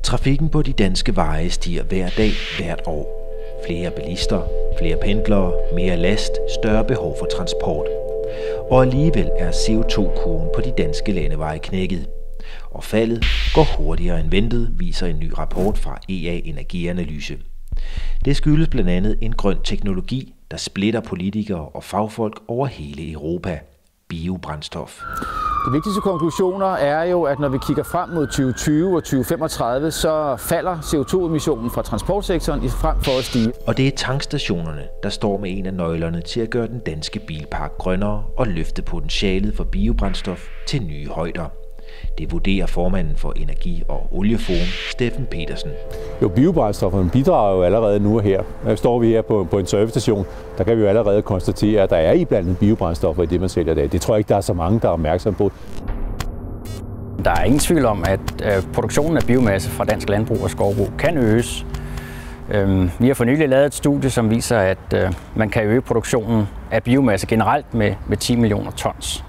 Trafikken på de danske veje stiger hver dag, hvert år. Flere bilister, flere pendlere, mere last, større behov for transport. Og alligevel er CO2-kurven på de danske landeveje knækket. Og faldet går hurtigere end ventet, viser en ny rapport fra EA Energianalyse. Det skyldes blandt andet en grøn teknologi, der splitter politikere og fagfolk over hele Europa. Biobrændstof. De vigtigste konklusioner er jo, at når vi kigger frem mod 2020 og 2035, så falder CO2-emissionen fra transportsektoren frem for at stige. Og det er tankstationerne, der står med en af nøglerne til at gøre den danske bilpark grønnere og løfte potentialet for biobrændstof til nye højder. Det vurderer formanden for Energi- og Olieforum, Steffen Petersen. Jo, biobrændstofferne bidrager jo allerede nu og her. Når står vi her på en servicestation, der kan vi jo allerede konstatere, at der er iblandet biobrændstoffer i det, man sælger i dag. Det tror jeg ikke, der er så mange, der er opmærksom på. Der er ingen tvivl om, at produktionen af biomasse fra dansk landbrug og skovbrug kan øges. Vi har for nylig lavet et studie, som viser, at man kan øge produktionen af biomasse generelt med 10 millioner tons.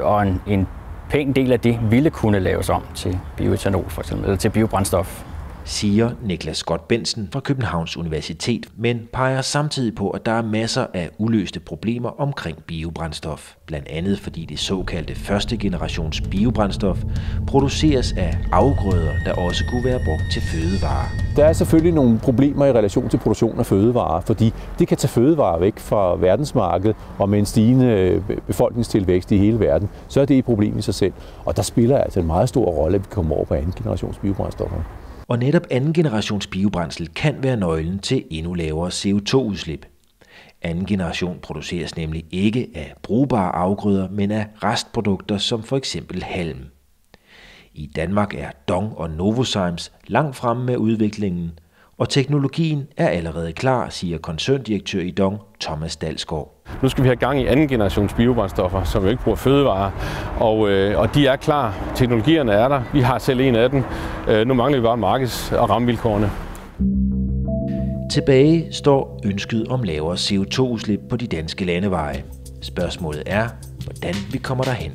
Og en pæn del af det ville kunne laves om til bioetanol, for eksempel, eller til biobrændstof. Siger Niklas Scott Benson fra Københavns Universitet, men peger samtidig på, at der er masser af uløste problemer omkring biobrændstof. Blandt andet fordi det såkaldte første generations biobrændstof produceres af afgrøder, der også kunne være brugt til fødevarer. Der er selvfølgelig nogle problemer i relation til produktion af fødevarer, fordi det kan tage fødevarer væk fra verdensmarkedet, og med en stigende befolkningstilvækst i hele verden, så er det et problem i sig selv. Og der spiller altså en meget stor rolle, at vi kommer over på anden generations biobrændstoffer. Og netop anden generations biobrændsel kan være nøglen til endnu lavere CO2-udslip. Anden generation produceres nemlig ikke af brugbare afgrøder, men af restprodukter som for eksempel halm. I Danmark er Dong og Novozymes langt fremme med udviklingen, og teknologien er allerede klar, siger koncerndirektør i Dong, Thomas Dalsgaard. Nu skal vi have gang i anden generations biobrændstoffer, som jo ikke bruger fødevarer, og de er klar. Teknologierne er der. Vi har selv en af dem. Nu mangler vi bare markeds- og rammevilkårene. Tilbage står ønsket om lavere CO2-udslip på de danske landeveje. Spørgsmålet er, hvordan vi kommer derhen.